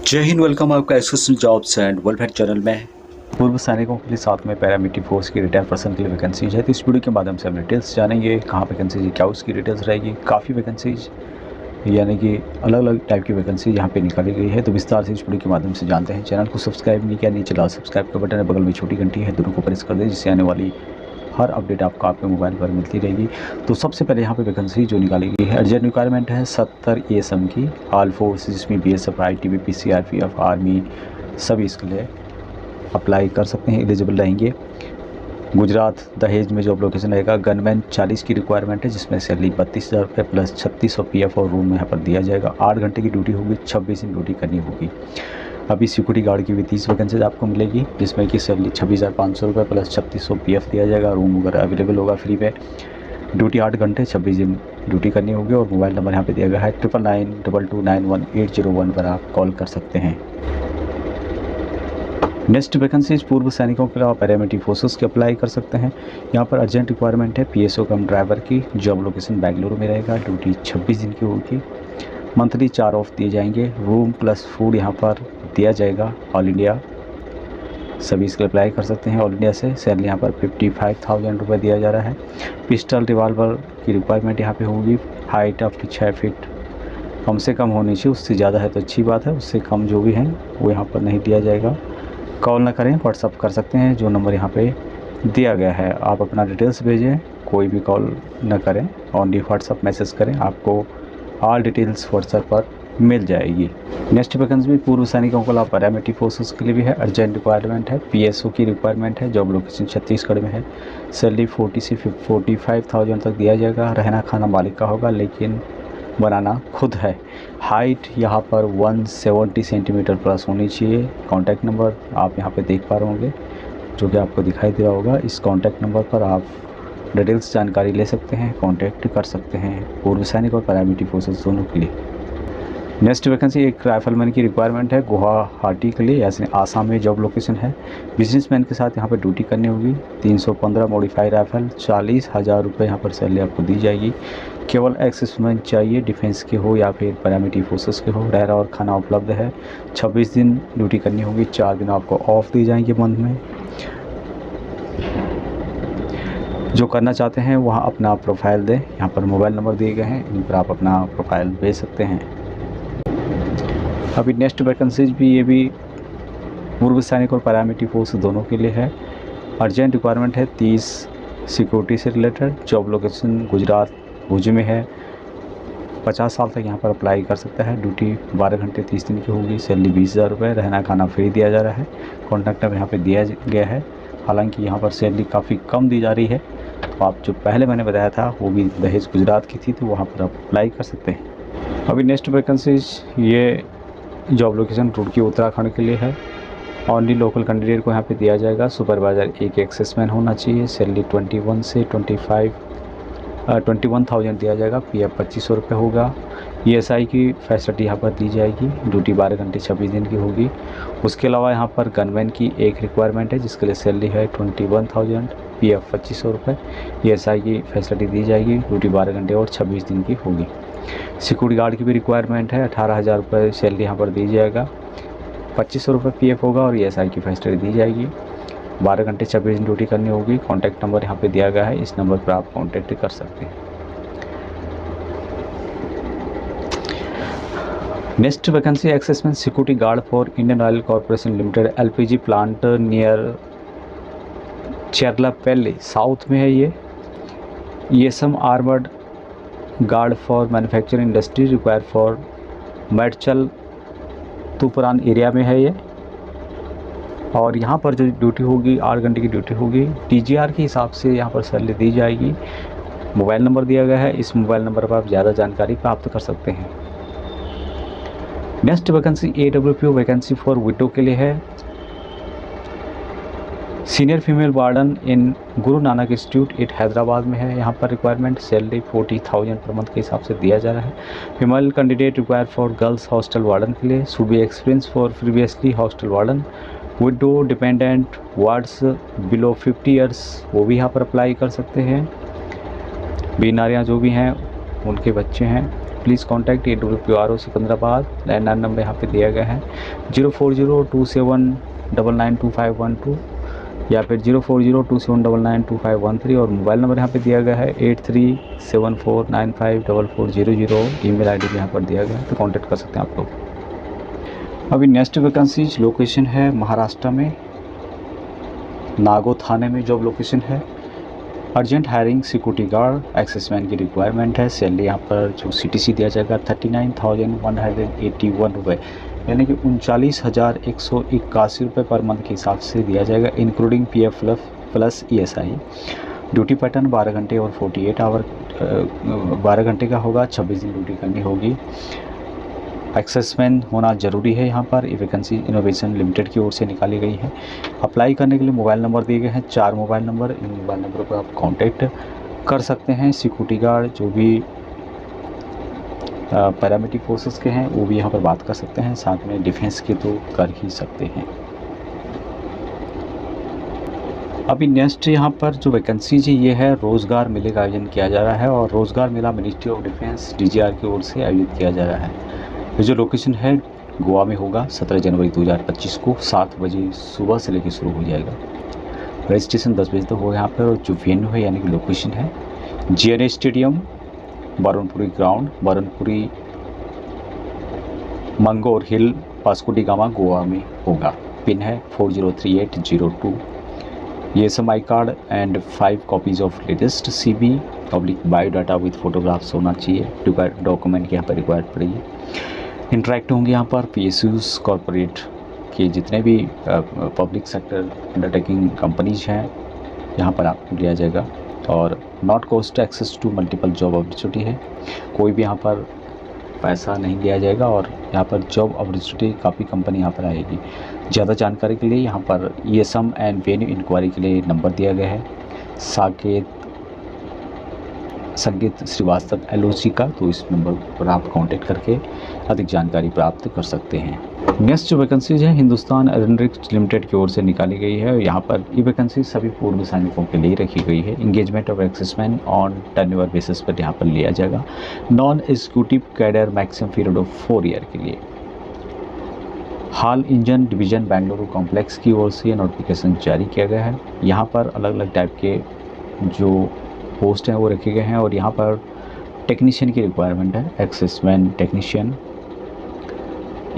जय हिंद। वेलकम आपका association jobs and welfare channel में। पूर्व सैनिकों के लिए साथ में पैरामिलिट्री फोर्स की रिटायर पर्सन के लिए वैकेंसीज है। तो इस वीडियो के माध्यम से हम डिटेल्स जानेंगे कहाँ वैकेंसीज है, क्या उसकी डिटेल्स रहेगी। काफ़ी वैकेंसीज यानी कि अलग अलग टाइप की वैकेंसी यहाँ पे निकाली गई है। तो विस्तार से इस वीडियो के माध्यम से जानते हैं। चैनल को सब्सक्राइब नहीं किया, नीचे लाल सब्सक्राइब का बटन है, बगल में छोटी घंटी है, दोनों को प्रेस कर दें जिससे आने वाली हर अपडेट आपको आपके मोबाइल पर मिलती रहेगी। तो सबसे पहले यहाँ पे वैकेंसी जो निकाली गई है, अर्जेंट रिक्वायरमेंट है 70 ASM की, ऑल फोर्स जिसमें BSF, ITBP, CRPF, आर्मी सभी इसके लिए अप्लाई कर सकते हैं, एलिजिबल रहेंगे। गुजरात दहेज में जॉब लोकेशन रहेगा। गनमैन 40 की रिक्वायरमेंट है जिसमें सैलरी 32,000 रुपये प्लस 3600 PF और रूम यहाँ पर दिया जाएगा। 8 घंटे की ड्यूटी होगी, 26 दिन ड्यूटी करनी होगी। अभी सिक्योरिटी गार्ड की भी 30 वैकेंसीज आपको मिलेगी जिसमें कि सैलरी 26,500 रुपये प्लस 3600 PF दिया जाएगा। रूम वगैरह अवेलेबल होगा फ्री में। ड्यूटी 8 घंटे 26 दिन ड्यूटी करनी होगी और मोबाइल नंबर यहाँ पे दिया गया है 9992291801 पर आप कॉल कर सकते हैं। नेक्स्ट वैकेंसीज पूर्व सैनिकों के अलावा पैरामिलिट्री फोर्सेस के अप्लाई कर सकते हैं। यहाँ पर अर्जेंट रिक्वायरमेंट है PSO कम ड्राइवर की। जॉब लोकेशन बेंगलुरु में रहेगा। ड्यूटी 26 दिन की होगी। मंथली 4 ऑफ दिए जाएंगे। रूम प्लस फूड यहाँ पर दिया जाएगा। ऑल इंडिया सभी इसके अप्लाई कर सकते हैं। ऑल इंडिया से सैलरी यहाँ पर 55,000 रुपये दिया जा रहा है। पिस्टल रिवाल्वर की रिक्वायरमेंट यहाँ पे होगी। हाइट आपकी 6 फीट कम से कम होनी चाहिए, उससे ज़्यादा है तो अच्छी बात है, उससे कम जो भी हैं वो यहाँ पर नहीं दिया जाएगा। कॉल ना करें, व्हाट्सअप कर सकते हैं जो नंबर यहाँ पे दिया गया है। आप अपना डिटेल्स भेजें, कोई भी कॉल ना करें, ओनली व्हाट्सअप मैसेज करें, आपको ऑल डिटेल्स व्हाट्सएप पर मिल जाएगी। नेक्स्ट वैकेंसी भी पूर्व सैनिकों को अलावा पैरामिलिट्री फोर्सेस के लिए भी है। अर्जेंट रिक्वायरमेंट है। PSO की रिक्वायरमेंट है। जॉब लोकेशन छत्तीसगढ़ में है। सैलरी 40 से 45,000 तक दिया जाएगा। रहना खाना मालिक का होगा लेकिन बनाना खुद है। हाइट यहाँ पर 170 सेंटीमीटर प्लस होनी चाहिए। कॉन्टैक्ट नंबर आप यहाँ पे देख पा रहे होंगे जो कि आपको दिखाई दे रहा होगा। इस कॉन्टैक्ट नंबर पर आप डिटेल्स जानकारी ले सकते हैं, कॉन्टैक्ट कर सकते हैं पूर्व सैनिक और पैरामिलिट्री फोर्सेस दोनों के लिए। नेक्स्ट वैकेंसी एक राइफलमैन की रिक्वायरमेंट है गुवाहाटी के लिए, यानी आसाम में जॉब लोकेशन है। बिजनेसमैन के साथ यहाँ पर ड्यूटी करनी होगी। 315 मॉडिफाइड राइफल, 40,000 रुपये यहाँ पर सैलरी आपको दी जाएगी। केवल एक्सेसमैन चाहिए, डिफेंस के हो या फिर पैरामिलिट्री फोर्सेस के हो। रहना और खाना उपलब्ध है। 26 दिन ड्यूटी करनी होगी। 4 दिन आपको ऑफ दी जाएंगे मंथ में। जो करना चाहते हैं वहाँ अपना प्रोफाइल दें। यहाँ पर मोबाइल नंबर दिए गए हैं, इन पर आप अपना प्रोफाइल भेज सकते हैं। अभी नेक्स्ट वैकेंसीज भी ये भी पूर्व सैनिक और पैरामिलिट्री फोर्स दोनों के लिए है। अर्जेंट रिक्वायरमेंट है 30 सिक्योरिटी से रिलेटेड। जॉब लोकेशन गुजरात भुज में है। 50 साल तक यहाँ पर अप्लाई कर सकता है। ड्यूटी 12 घंटे 30 दिन की होगी। सैलरी 20,000 रुपये। रहना खाना फ्री दिया जा रहा है। कॉन्टैक्ट नंबर यहाँ पर दिया गया है। हालांकि यहाँ पर सैलरी काफ़ी कम दी जा रही है, तो आप जो पहले मैंने बताया था वो भी दहेज गुजरात की थी, तो वहाँ पर आप अप्लाई कर सकते हैं। अभी नेक्स्ट वैकेंसीज ये जॉब लोकेशन रुड़की उत्तराखंड के लिए है। ओनली लोकल कैंडिडेट को यहाँ पे दिया जाएगा। सुपरवाइज़र एक एक्सेसमैन होना चाहिए। सैलरी 21 से 21,000 दिया जाएगा। PF 2500 रुपये होगा। ESI की फैसिलिटी यहाँ पर दी जाएगी। ड्यूटी 12 घंटे 26 दिन की होगी। उसके अलावा यहाँ पर गनमैन की एक रिक्वायरमेंट है जिसके लिए सैलरी है 21,000, PF 2500 रुपये। ESI की फैसिलिटी दी जाएगी। ड्यूटी 12 घंटे और 26 दिन की होगी। सिक्योरिटी गार्ड की भी रिक्वायरमेंट है। 18,000 रुपये सैलरी यहाँ पर दी जाएगा। 2500 रुपये PF होगा और ESI की फैसिलिटी दी जाएगी। 12 घंटे 26 दिन ड्यूटी करनी होगी। कॉन्टैक्ट नंबर यहाँ पे दिया गया है, इस नंबर पर आप कॉन्टैक्ट कर सकते हैं। Next vacancy exserviceman security guard for Indian oil corporation limited LPG plant near Cherlapalli south में है। ये some armoured guard for manufacturing industry require for Medchal Toopran area में है ये। और यहाँ पर जो ड्यूटी होगी 8 घंटे की ड्यूटी होगी। TGR के हिसाब से यहाँ पर सैलरी दी जाएगी। मोबाइल नंबर दिया गया है, इस मोबाइल नंबर पर आप ज़्यादा जानकारी प्राप्त कर सकते हैं। Next vacancy AWPO vacancy for window के लिए है। सीनियर फीमेल वार्डन इन गुरु नानक इंस्टीट्यूट एट हैदराबाद में है। यहाँ पर रिक्वायरमेंट सैलरी 40,000 पर मंथ के हिसाब से दिया जा रहा है। Female candidate require for girls hostel warden के लिए। Should be experience for previously hostel warden. Widow dependent wards below 50 years वो भी यहाँ पर अप्लाई कर सकते हैं। बीमारियाँ जो भी हैं उनके बच्चे हैं। Please contact AWRO Secunderabad. Landline number यहाँ पे दिया गया है 04027992512 या फिर 04027992513 और मोबाइल नंबर यहाँ पे दिया गया है 8374954400। ईमेल आईडी भी यहाँ पर दिया गया है, तो कांटेक्ट कर सकते हैं आप लोग। अभी नेक्स्ट वैकेंसीज लोकेशन है महाराष्ट्र में, नागो थाने में जॉब लोकेशन है। अर्जेंट हायरिंग सिक्योरिटी गार्ड एक्सेसमैन की रिक्वायरमेंट है। सैलरी यहाँ पर जो CTC दिया जाएगा 39,181 रुपये, यानी कि 39,181 रुपये पर मंथ के हिसाब से दिया जाएगा, including PF plus ESI। Duty pattern 12 घंटे और 48 आवर 12 घंटे का होगा, 26 दिन ड्यूटी करनी होगी। एक्सेसमैन होना ज़रूरी है यहाँ पर। ये वैकेंसी इनोवेशन लिमिटेड की ओर से निकाली गई है। अप्लाई करने के लिए मोबाइल नंबर दिए गए हैं, 4 मोबाइल नंबर। इन मोबाइल नंबरों पर आप कांटेक्ट कर सकते हैं। सिक्योरिटी गार्ड जो भी पैरामिलिट्री फोर्सेस के हैं वो भी यहाँ पर बात कर सकते हैं, साथ में डिफेंस के तो कर ही सकते हैं। अभी नेक्स्ट यहाँ पर जो वैकेंसी है ये है रोज़गार मेले का आयोजन किया जा रहा है और रोज़गार मेला मिनिस्ट्री ऑफ डिफेंस DGR की ओर से आयोजित किया जा रहा है। ये जो लोकेशन है गोवा में होगा। 17 जनवरी 2025 को 7 बजे सुबह से लेकर शुरू हो जाएगा। रजिस्ट्रेशन 10 बजे तक होगा यहाँ पर। और जो वेन्यू है यानी कि लोकेशन है GNA स्टेडियम, बरनपुरी ग्राउंड, बरनपुरी मंगोर हिल, वास्को डी गामा, गोवा में होगा। पिन है 403802। ये SMI card and 5 copies of latest CV biodata with photographs होना चाहिए। डॉक्यूमेंट यहाँ पर रिक्वायर्ड पड़ेगी। इंटरेक्ट होंगे यहाँ पर PSUs कॉरपोरेट के जितने भी पब्लिक सेक्टर अंडरटेकिंग कंपनीज हैं यहाँ पर आपको लिया जाएगा। और not cost access to multiple job opportunity है, कोई भी यहाँ पर पैसा नहीं दिया जाएगा और यहाँ पर जॉब अपॉर्चुनिटी काफ़ी कंपनी यहाँ पर आएगी। ज़्यादा जानकारी के लिए यहाँ पर ESM एंड वेन्यू इंक्वायरी के लिए नंबर दिया गया है संगीत श्रीवास्तव LOC का, तो इस नंबर पर आप कांटेक्ट करके अधिक जानकारी प्राप्त कर सकते हैं। नेक्स्ट जो वैकेंसीज है हिंदुस्तान एरोनॉटिक्स लिमिटेड की ओर से निकाली गई है। यहाँ पर ये वैकेंसी सभी पूर्व सैनिकों के लिए रखी गई है। Engagement of exserviceman on turnover basis पर यहाँ पर लिया जाएगा। Non executive cadre maximum period of 4 year के लिए। HAL engine division Bengaluru complex की ओर से नोटिफिकेशन जारी किया गया है। यहाँ पर अलग अलग टाइप के जो पोस्ट हैं वो रखे गए हैं और यहाँ पर टेक्नीशियन की रिक्वायरमेंट है। एक्सेसमैन टेक्नीशियन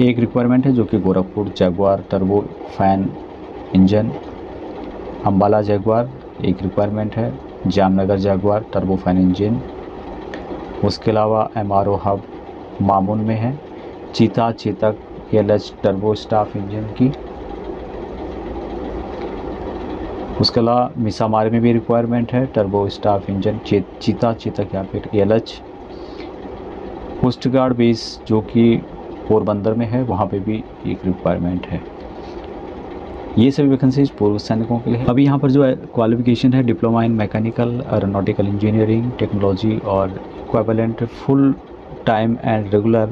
एक रिक्वायरमेंट है जो कि Gorakhpur Jaguar turbo fan engine, Ambala Jaguar एक रिक्वायरमेंट है, Jamnagar Jaguar turbo fan engine. उसके अलावा MRO हब मामून में है, चीता Chetak LH turbo staff engine की। उसके अलावा मिसामार में भी रिक्वायरमेंट है, टर्बो स्टाफ इंजन चीता चेतक या फिर LH। कोस्ट गार्ड बेस जो कि पोरबंदर में है, वहाँ पे भी एक रिक्वायरमेंट है। ये सभी वैकेंसीज पूर्व सैनिकों के लिए है। अभी यहाँ पर जो क्वालिफिकेशन है diploma in mechanical aeronautical engineering technology और equivalent full time and regular,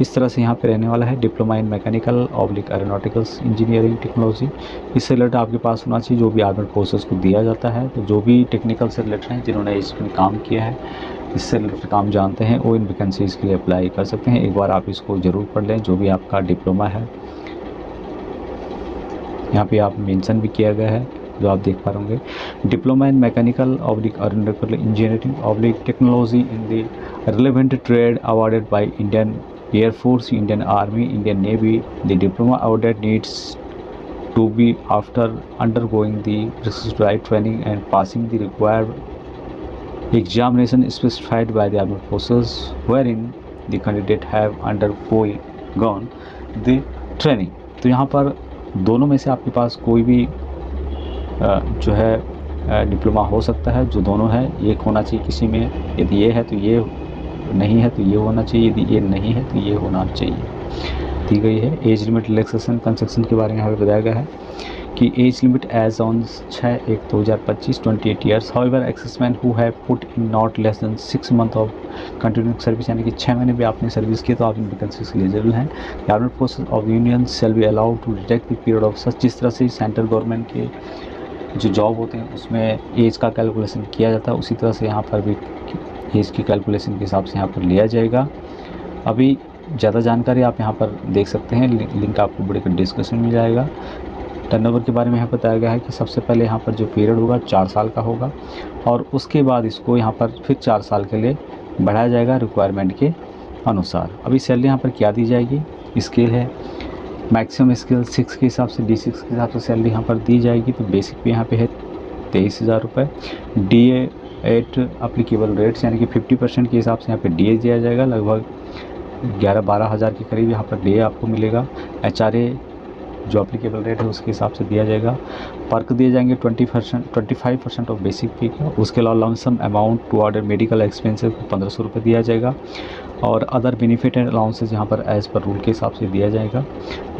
इस तरह से यहाँ पे रहने वाला है। Diploma in mechanical aeronauticals engineering technology, इससे रिलेटेड आपके पास होना चाहिए। जो भी आर्मड फोर्सेस को दिया जाता है, तो जो भी टेक्निकल से रिलेटेड हैं, जिन्होंने इसमें काम किया है, इससे रिलेटेड काम जानते हैं, वो इन वैकेंसीज़ के लिए अप्लाई कर सकते हैं। एक बार आप इसको ज़रूर पढ़ लें। जो भी आपका डिप्लोमा है यहाँ पे आप मेंशन भी किया गया है, जो आप देख पा रहे होंगे। Diploma in mechanical aeronautical engineering technology in the relevant trade awarded by Indian Air Force, Indian Army, Indian Navy. The diploma awarded needs to be after undergoing the prescribed training and passing the required examination specified by the armed forces wherein the candidate have undergone the training। तो यहाँ पर दोनों में से आपके पास कोई भी जो है डिप्लोमा हो सकता है, जो दोनों है एक होना चाहिए किसी में। यदि ये है तो ये नहीं है तो ये होना चाहिए, यदि ये नहीं है तो ये होना चाहिए। दी गई है एज लिमिट रिलैक्सेशन कंसेक्शन के बारे में यहाँ पे बताया गया है कि age limit age on 6/1/2025 28 years. However exserviceman who have put in not less than 6 month of continuing service, यानी कि 6 महीने भी आपने सर्विस की तो आप इन वैकेंसीज के लिए एलिजिबल हैं। Armed forces of union shall be allowed to detect the period of such. जिस तरह से सेंट्रल गवर्नमेंट के जो जॉब होते हैं उसमें एज का कैलकुलेशन किया जाता है, उसी तरह से यहाँ पर भी एज की कैलकुलेशन के हिसाब से यहाँ पर लिया जाएगा। अभी ज़्यादा जानकारी आप यहाँ पर देख सकते हैं, लिंक आपको वीडियो के डिस्क्रिप्शन में मिल जाएगा। टर्नओवर के बारे में यहाँ बताया गया है कि सबसे पहले यहाँ पर जो पीरियड होगा 4 साल का होगा और उसके बाद इसको यहाँ पर फिर 4 साल के लिए बढ़ाया जाएगा रिक्वायरमेंट के अनुसार। अभी सैलरी यहाँ पर क्या दी जाएगी, स्केल है, मैक्सिमम स्केल 6 के हिसाब से D6 के हिसाब से सैलरी यहाँ पर दी जाएगी। तो बेसिक पे यहाँ पे है 23,000 रुपये। DA एट अप्लीकेबल रेट्स यानी कि 50% के हिसाब से यहाँ पे DA दिया जाएगा, लगभग 11-12 हज़ार के करीब यहाँ पर DA आपको मिलेगा। HRA जो अप्लीकेबल रेट है उसके हिसाब से दिया जाएगा। पर्क दिए जाएंगे 25% ऑफ बेसिक पे का। उसके अलावा lump sum amount to order medical expenses को 1500 रुपये दिया जाएगा और अदर बेनिफिट एंड अलाउंसेस यहाँ पर एज़ पर रूल के हिसाब से दिया जाएगा।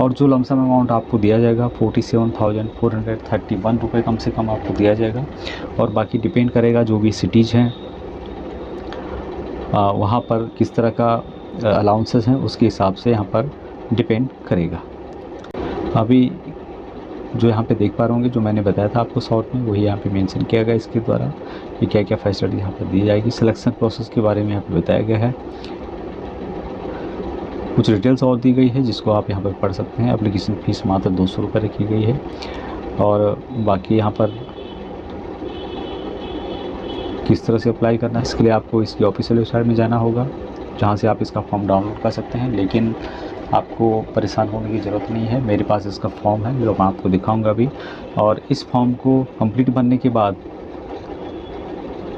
और जो लमसम अमाउंट आपको दिया जाएगा 47,431 रुपये कम से कम आपको दिया जाएगा। और बाकी डिपेंड करेगा जो भी सिटीज़ हैं वहाँ पर किस तरह का अलाउंसेस हैं उसके हिसाब से यहाँ पर डिपेंड करेगा। अभी जो यहाँ पे देख पा रहे होंगे, जो मैंने बताया था आपको शॉर्ट में, वही यहाँ पे मेंशन किया गया इसके द्वारा कि क्या क्या फैसिलिटी यहाँ पर दी जाएगी। सिलेक्शन प्रोसेस के बारे में यहाँ पे बताया गया है, कुछ डिटेल्स और दी गई है जिसको आप यहाँ पर पढ़ सकते हैं। एप्लीकेशन फ़ीस मात्र 200 रुपये रखी गई है और बाकी यहाँ पर किस तरह से अप्लाई करना है इसके लिए आपको इसकी ऑफिशियल वेबसाइट में जाना होगा, जहाँ से आप इसका फॉर्म डाउनलोड कर सकते हैं। लेकिन आपको परेशान होने की ज़रूरत नहीं है, मेरे पास इसका फॉर्म है जो मैं आपको दिखाऊंगा अभी। और इस फॉर्म को कंप्लीट भरने के बाद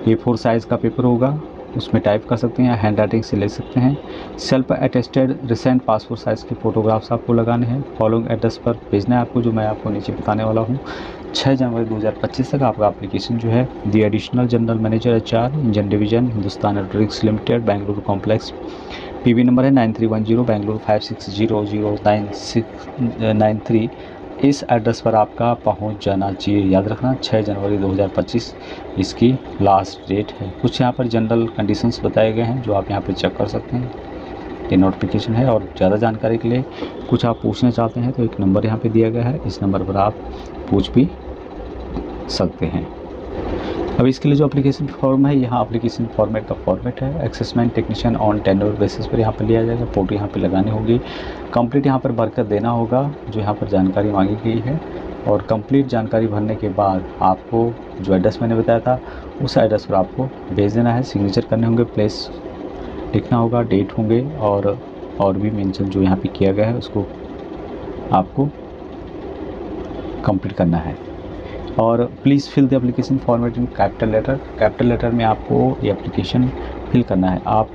A4 साइज़ का पेपर होगा, उसमें टाइप कर सकते हैं, हैंड राइटिंग से ले सकते हैं। Self attested recent passport size के फ़ोटोग्राफ्स आपको लगाने हैं। फॉलोइंग एड्रेस पर भेजना है आपको, जो मैं आपको नीचे बताने वाला हूँ। 6 जनवरी 2025 तक आपका एप्लीकेशन जो है the additional general manager HR engine division Hindustan aeronautics limited Bengaluru complex, PB number है 9310 बेंगलुरु 56009693। इस एड्रेस पर आपका पहुंच जाना चाहिए। याद रखना 6 जनवरी 2025 इसकी लास्ट डेट है। कुछ यहाँ पर जनरल कंडीशंस बताए गए हैं जो आप यहाँ पर चेक कर सकते हैं, ये नोटिफिकेशन है। और ज़्यादा जानकारी के लिए कुछ आप पूछना चाहते हैं तो एक नंबर यहाँ पे दिया गया है, इस नंबर पर आप पूछ भी सकते हैं। अब इसके लिए जो एप्लीकेशन फॉर्म है, यहाँ एप्लीकेशन फॉर्मेट का फॉर्मेट है assessment technician on tenure basis पर यहाँ पर लिया जाएगा। फ़ोटो यहाँ पे लगानी होगी, कंप्लीट यहाँ पर भरकर देना होगा जो यहाँ पर जानकारी मांगी गई है। और कंप्लीट जानकारी भरने के बाद आपको जो एड्रेस मैंने बताया था उस एड्रेस पर आपको भेज देना है। सिग्नेचर करने होंगे, प्लेस लिखना होगा, डेट होंगे और भी मेंशन जो यहाँ पे किया गया है उसको आपको कंप्लीट करना है। और please fill the application format in capital letter. Capital letter में आपको ये एप्लीकेशन फिल करना है। आप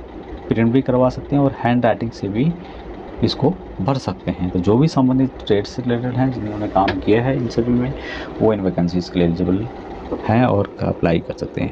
प्रिंट भी करवा सकते हैं और हैंड राइटिंग से भी इसको भर सकते हैं। तो जो भी संबंधित ट्रेड से रिलेटेड हैं जिन्होंने काम किया है इन सभी में, वो इन वैकेंसीज़ के लिए एलिजिबल हैं और अप्लाई कर सकते हैं।